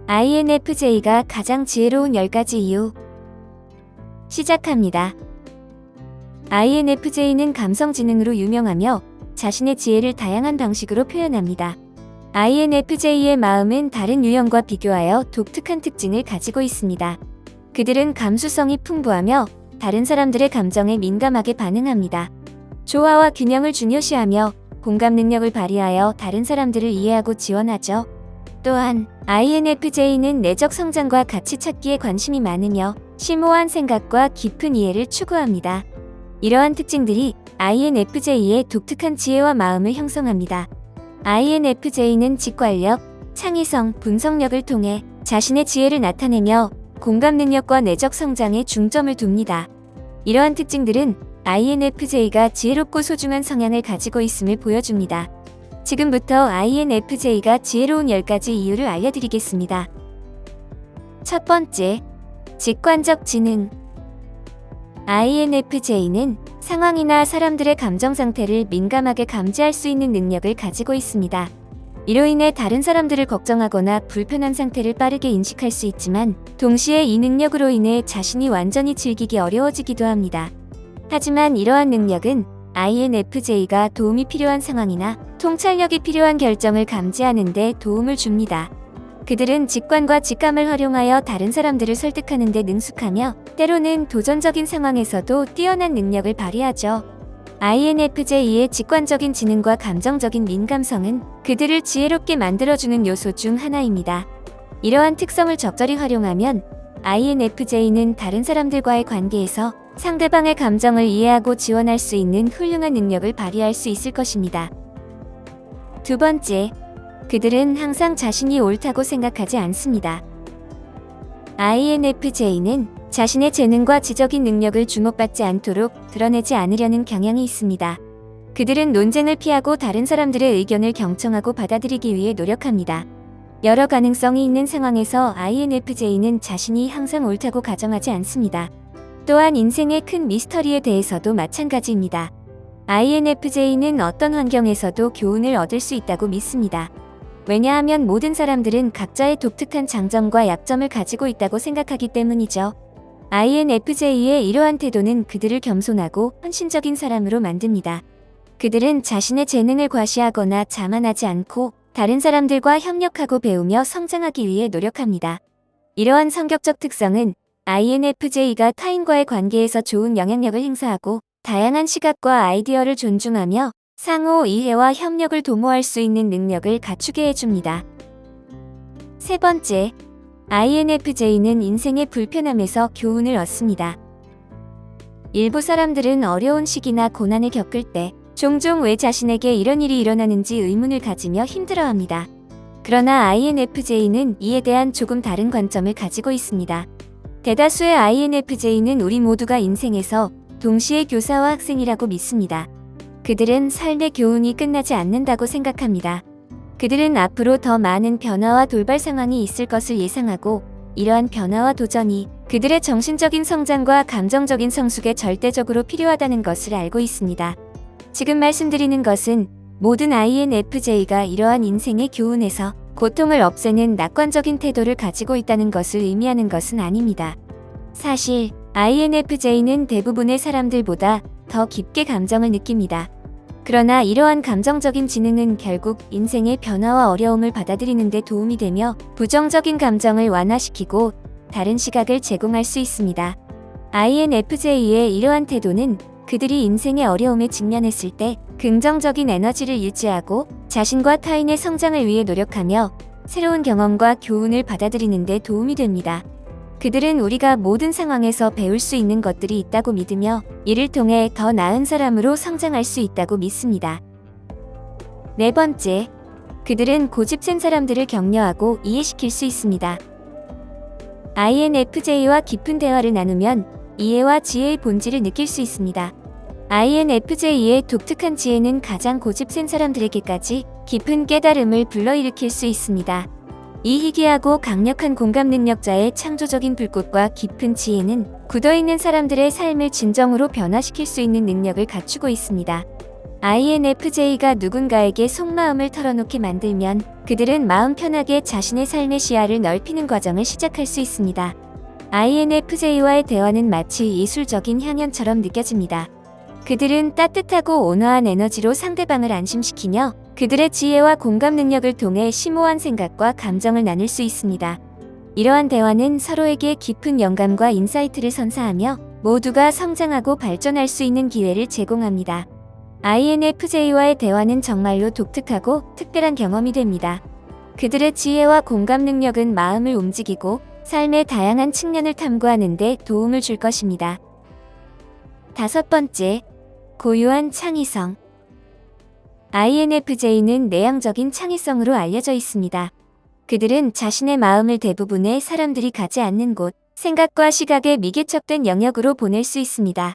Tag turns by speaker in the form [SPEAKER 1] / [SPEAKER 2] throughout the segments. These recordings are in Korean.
[SPEAKER 1] INFJ가 가장 지혜로운 10가지 이유. 시작합니다. INFJ는 감성지능으로 유명하며 자신의 지혜를 다양한 방식으로 표현합니다. INFJ의 마음은 다른 유형과 비교하여 독특한 특징을 가지고 있습니다. 그들은 감수성이 풍부하며 다른 사람들의 감정에 민감하게 반응합니다. 조화와 균형을 중요시하며 공감 능력을 발휘하여 다른 사람들을 이해하고 지원하죠. 또한 INFJ는 내적 성장과 가치 찾기에 관심이 많으며 심오한 생각과 깊은 이해를 추구합니다. 이러한 특징들이 INFJ의 독특한 지혜와 마음을 형성합니다. INFJ는 직관력, 창의성, 분석력을 통해 자신의 지혜를 나타내며 공감 능력과 내적 성장에 중점을 둡니다. 이러한 특징들은 INFJ가 지혜롭고 소중한 성향을 가지고 있음을 보여줍니다. 지금부터 INFJ가 지혜로운 10가지 이유를 알려드리겠습니다. 첫 번째, 직관적 지능. INFJ는 상황이나 사람들의 감정 상태를 민감하게 감지할 수 있는 능력을 가지고 있습니다. 이로 인해 다른 사람들을 걱정하거나 불편한 상태를 빠르게 인식할 수 있지만, 동시에 이 능력으로 인해 자신이 완전히 즐기기 어려워지기도 합니다. 하지만 이러한 능력은 INFJ가 도움이 필요한 상황이나 통찰력이 필요한 결정을 감지하는 데 도움을 줍니다. 그들은 직관과 직감을 활용하여 다른 사람들을 설득하는 데 능숙하며 때로는 도전적인 상황에서도 뛰어난 능력을 발휘하죠. INFJ의 직관적인 지능과 감정적인 민감성은 그들을 지혜롭게 만들어주는 요소 중 하나입니다. 이러한 특성을 적절히 활용하면 INFJ는 다른 사람들과의 관계에서 상대방의 감정을 이해하고 지원할 수 있는 훌륭한 능력을 발휘할 수 있을 것입니다. 두 번째, 그들은 항상 자신이 옳다고 생각하지 않습니다. INFJ는 자신의 재능과 지적인 능력을 주목받지 않도록 드러내지 않으려는 경향이 있습니다. 그들은 논쟁을 피하고 다른 사람들의 의견을 경청하고 받아들이기 위해 노력합니다. 여러 가능성이 있는 상황에서 INFJ는 자신이 항상 옳다고 가정하지 않습니다. 또한 인생의 큰 미스터리에 대해서도 마찬가지입니다. INFJ는 어떤 환경에서도 교훈을 얻을 수 있다고 믿습니다. 왜냐하면 모든 사람들은 각자의 독특한 장점과 약점을 가지고 있다고 생각하기 때문이죠. INFJ의 이러한 태도는 그들을 겸손하고 헌신적인 사람으로 만듭니다. 그들은 자신의 재능을 과시하거나 자만하지 않고 다른 사람들과 협력하고 배우며 성장하기 위해 노력합니다. 이러한 성격적 특성은 INFJ가 타인과의 관계에서 좋은 영향력을 행사하고 다양한 시각과 아이디어를 존중하며 상호 이해와 협력을 도모할 수 있는 능력을 갖추게 해줍니다. 세 번째, INFJ는 인생의 불편함에서 교훈을 얻습니다. 일부 사람들은 어려운 시기나 고난을 겪을 때 종종 왜 자신에게 이런 일이 일어나는지 의문을 가지며 힘들어합니다. 그러나 INFJ는 이에 대한 조금 다른 관점을 가지고 있습니다. 대다수의 INFJ는 우리 모두가 인생에서 동시에 교사와 학생이라고 믿습니다. 그들은 삶의 교훈이 끝나지 않는다고 생각합니다. 그들은 앞으로 더 많은 변화와 돌발 상황이 있을 것을 예상하고 이러한 변화와 도전이 그들의 정신적인 성장과 감정적인 성숙에 절대적으로 필요하다는 것을 알고 있습니다. 지금 말씀드리는 것은 모든 INFJ가 이러한 인생의 교훈에서 고통을 없애는 낙관적인 태도를 가지고 있다는 것을 의미하는 것은 아닙니다. 사실 INFJ는 대부분의 사람들보다 더 깊게 감정을 느낍니다. 그러나 이러한 감정적인 지능은 결국 인생의 변화와 어려움을 받아들이는 데 도움이 되며 부정적인 감정을 완화시키고 다른 시각을 제공할 수 있습니다. INFJ의 이러한 태도는 그들이 인생의 어려움에 직면했을 때 긍정적인 에너지를 유지하고 자신과 타인의 성장을 위해 노력하며 새로운 경험과 교훈을 받아들이는 데 도움이 됩니다. 그들은 우리가 모든 상황에서 배울 수 있는 것들이 있다고 믿으며 이를 통해 더 나은 사람으로 성장할 수 있다고 믿습니다. 네 번째, 그들은 고집센 사람들을 격려하고 이해시킬 수 있습니다. INFJ와 깊은 대화를 나누면 이해와 지혜의 본질을 느낄 수 있습니다. INFJ의 독특한 지혜는 가장 고집센 사람들에게까지 깊은 깨달음을 불러일으킬 수 있습니다. 이 희귀하고 강력한 공감 능력자의 창조적인 불꽃과 깊은 지혜는 굳어있는 사람들의 삶을 진정으로 변화시킬 수 있는 능력을 갖추고 있습니다. INFJ가 누군가에게 속마음을 털어놓게 만들면 그들은 마음 편하게 자신의 삶의 시야를 넓히는 과정을 시작할 수 있습니다. INFJ와의 대화는 마치 예술적인 향연처럼 느껴집니다. 그들은 따뜻하고 온화한 에너지로 상대방을 안심시키며 그들의 지혜와 공감 능력을 통해 심오한 생각과 감정을 나눌 수 있습니다. 이러한 대화는 서로에게 깊은 영감과 인사이트를 선사하며 모두가 성장하고 발전할 수 있는 기회를 제공합니다. INFJ와의 대화는 정말로 독특하고 특별한 경험이 됩니다. 그들의 지혜와 공감 능력은 마음을 움직이고 삶의 다양한 측면을 탐구하는 데 도움을 줄 것입니다. 5번째, 고유한 창의성. INFJ는 내향적인 창의성으로 알려져 있습니다. 그들은 자신의 마음을 대부분의 사람들이 가지 않는 곳, 생각과 시각의 미개척된 영역으로 보낼 수 있습니다.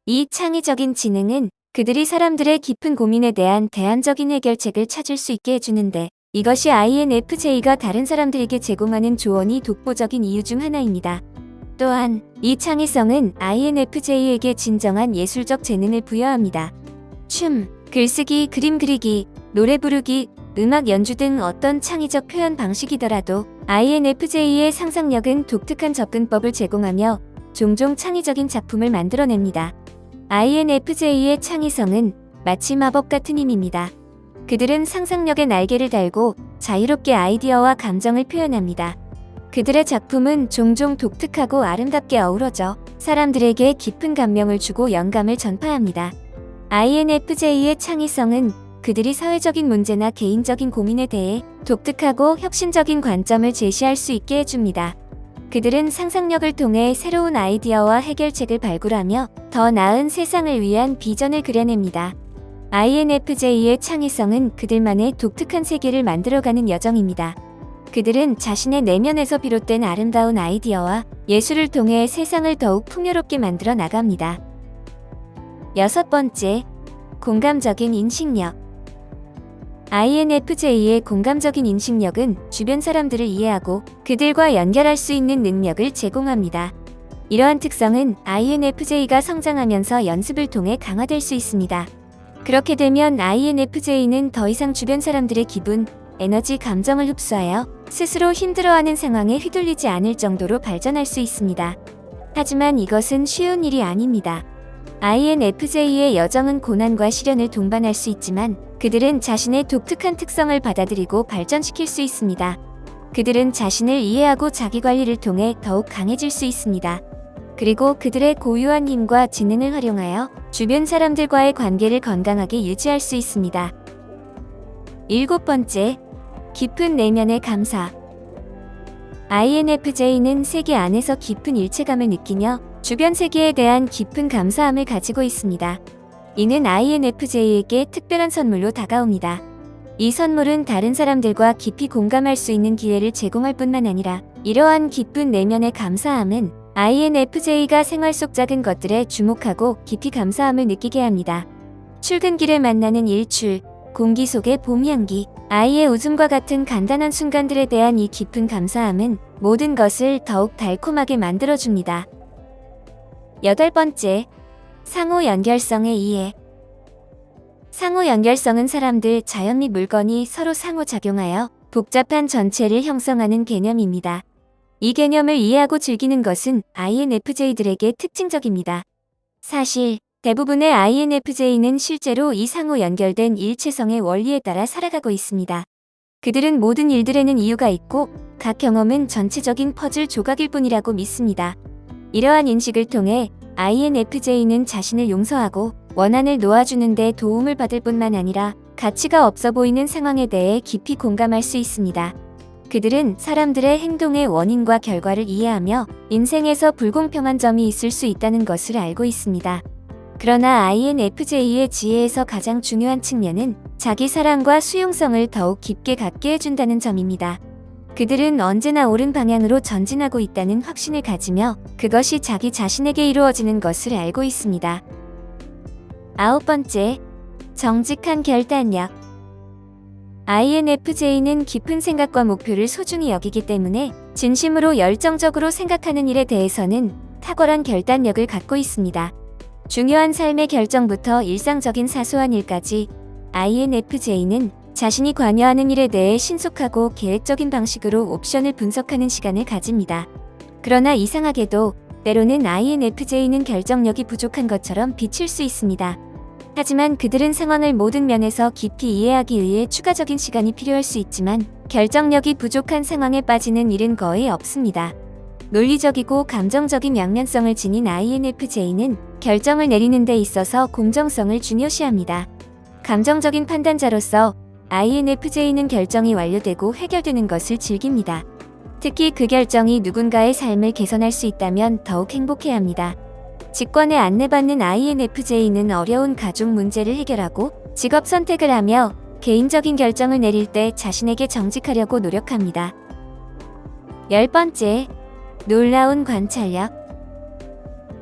[SPEAKER 1] 이 창의적인 지능은 그들이 사람들의 깊은 고민에 대한 대안적인 해결책을 찾을 수 있게 해주는데, 이것이 INFJ가 다른 사람들에게 제공하는 조언이 독보적인 이유 중 하나입니다. 또한 이 창의성은 INFJ에게 진정한 예술적 재능을 부여합니다. 춤, 글쓰기, 그림 그리기, 노래 부르기, 음악 연주 등 어떤 창의적 표현 방식이더라도 INFJ의 상상력은 독특한 접근법을 제공하며 종종 창의적인 작품을 만들어냅니다. INFJ의 창의성은 마치 마법 같은 힘입니다. 그들은 상상력의 날개를 달고 자유롭게 아이디어와 감정을 표현합니다. 그들의 작품은 종종 독특하고 아름답게 어우러져 사람들에게 깊은 감명을 주고 영감을 전파합니다. INFJ의 창의성은 그들이 사회적인 문제나 개인적인 고민에 대해 독특하고 혁신적인 관점을 제시할 수 있게 해줍니다. 그들은 상상력을 통해 새로운 아이디어와 해결책을 발굴하며 더 나은 세상을 위한 비전을 그려냅니다. INFJ의 창의성은 그들만의 독특한 세계를 만들어가는 여정입니다. 그들은 자신의 내면에서 비롯된 아름다운 아이디어와 예술을 통해 세상을 더욱 풍요롭게 만들어 나갑니다. 6번째, 공감적인 인식력. INFJ의 공감적인 인식력은 주변 사람들을 이해하고 그들과 연결할 수 있는 능력을 제공합니다. 이러한 특성은 INFJ가 성장하면서 연습을 통해 강화될 수 있습니다. 그렇게 되면 INFJ는 더 이상 주변 사람들의 기분, 에너지, 감정을 흡수하여 스스로 힘들어하는 상황에 휘둘리지 않을 정도로 발전할 수 있습니다. 하지만 이것은 쉬운 일이 아닙니다. INFJ의 여정은 고난과 시련을 동반할 수 있지만 그들은 자신의 독특한 특성을 받아들이고 발전시킬 수 있습니다. 그들은 자신을 이해하고 자기관리를 통해 더욱 강해질 수 있습니다. 그리고 그들의 고유한 힘과 지능을 활용하여 주변 사람들과의 관계를 건강하게 유지할 수 있습니다. 7번째, 깊은 내면의 감사. INFJ는 세계 안에서 깊은 일체감을 느끼며 주변 세계에 대한 깊은 감사함을 가지고 있습니다. 이는 INFJ에게 특별한 선물로 다가옵니다. 이 선물은 다른 사람들과 깊이 공감할 수 있는 기회를 제공할 뿐만 아니라 이러한 깊은 내면의 감사함은 INFJ가 생활 속 작은 것들에 주목하고 깊이 감사함을 느끼게 합니다. 출근길에 만나는 일출, 공기 속의 봄 향기, 아이의 웃음과 같은 간단한 순간들에 대한 이 깊은 감사함은 모든 것을 더욱 달콤하게 만들어줍니다. 8번째, 상호 연결성의 이해. 상호 연결성은 사람들, 자연 및 물건이 서로 상호작용하여 복잡한 전체를 형성하는 개념입니다. 이 개념을 이해하고 즐기는 것은 INFJ들에게 특징적입니다. 사실 대부분의 INFJ는 실제로 이 상호 연결된 일체성의 원리에 따라 살아가고 있습니다. 그들은 모든 일들에는 이유가 있고 각 경험은 전체적인 퍼즐 조각일 뿐이라고 믿습니다. 이러한 인식을 통해 INFJ는 자신을 용서하고 원한을 놓아주는 데 도움을 받을 뿐만 아니라 가치가 없어 보이는 상황에 대해 깊이 공감할 수 있습니다. 그들은 사람들의 행동의 원인과 결과를 이해하며 인생에서 불공평한 점이 있을 수 있다는 것을 알고 있습니다. 그러나 INFJ의 지혜에서 가장 중요한 측면은 자기 사랑과 수용성을 더욱 깊게 갖게 해준다는 점입니다. 그들은 언제나 옳은 방향으로 전진하고 있다는 확신을 가지며 그것이 자기 자신에게 이루어지는 것을 알고 있습니다. 9번째, 정직한 결단력. INFJ는 깊은 생각과 목표를 소중히 여기기 때문에 진심으로 열정적으로 생각하는 일에 대해서는 탁월한 결단력을 갖고 있습니다. 중요한 삶의 결정부터 일상적인 사소한 일까지 INFJ는 자신이 관여하는 일에 대해 신속하고 계획적인 방식으로 옵션을 분석하는 시간을 가집니다. 그러나 이상하게도 때로는 INFJ는 결정력이 부족한 것처럼 비칠 수 있습니다. 하지만 그들은 상황을 모든 면에서 깊이 이해하기 위해 추가적인 시간이 필요할 수 있지만 결정력이 부족한 상황에 빠지는 일은 거의 없습니다. 논리적이고 감정적인 양면성을 지닌 INFJ는 결정을 내리는 데 있어서 공정성을 중요시합니다. 감정적인 판단자로서 INFJ는 결정이 완료되고 해결되는 것을 즐깁니다. 특히 그 결정이 누군가의 삶을 개선할 수 있다면 더욱 행복해합니다. 직권에 안내받는 INFJ는 어려운 가족 문제를 해결하고 직업 선택을 하며 개인적인 결정을 내릴 때 자신에게 정직하려고 노력합니다. 10번째, 놀라운 관찰력.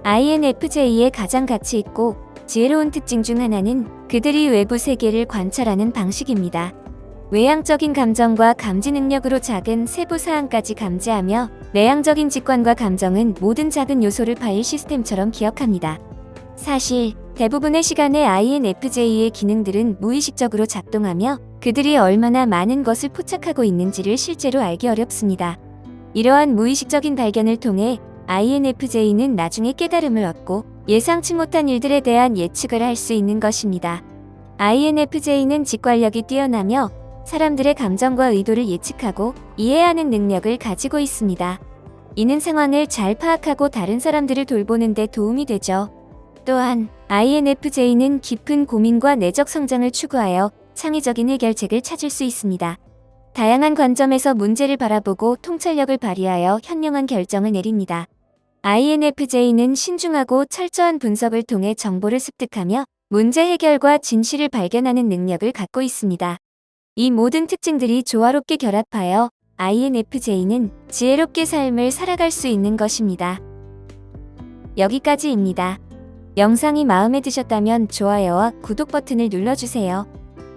[SPEAKER 1] INFJ의 가장 가치 있고 지혜로운 특징 중 하나는 그들이 외부 세계를 관찰하는 방식입니다. 외향적인 감정과 감지 능력으로 작은 세부 사항까지 감지하며 내향적인 직관과 감정은 모든 작은 요소를 파일 시스템처럼 기억합니다. 사실 대부분의 시간에 INFJ의 기능들은 무의식적으로 작동하며 그들이 얼마나 많은 것을 포착하고 있는지를 실제로 알기 어렵습니다. 이러한 무의식적인 발견을 통해 INFJ는 나중에 깨달음을 얻고 예상치 못한 일들에 대한 예측을 할 수 있는 것입니다. INFJ는 직관력이 뛰어나며 사람들의 감정과 의도를 예측하고 이해하는 능력을 가지고 있습니다. 이는 상황을 잘 파악하고 다른 사람들을 돌보는 데 도움이 되죠. 또한 INFJ는 깊은 고민과 내적 성장을 추구하여 창의적인 해결책을 찾을 수 있습니다. 다양한 관점에서 문제를 바라보고 통찰력을 발휘하여 현명한 결정을 내립니다. INFJ는 신중하고 철저한 분석을 통해 정보를 습득하며 문제 해결과 진실을 발견하는 능력을 갖고 있습니다. 이 모든 특징들이 조화롭게 결합하여 INFJ는 지혜롭게 삶을 살아갈 수 있는 것입니다. 여기까지입니다. 영상이 마음에 드셨다면 좋아요와 구독 버튼을 눌러주세요.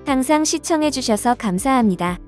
[SPEAKER 1] 항상 시청해주셔서 감사합니다.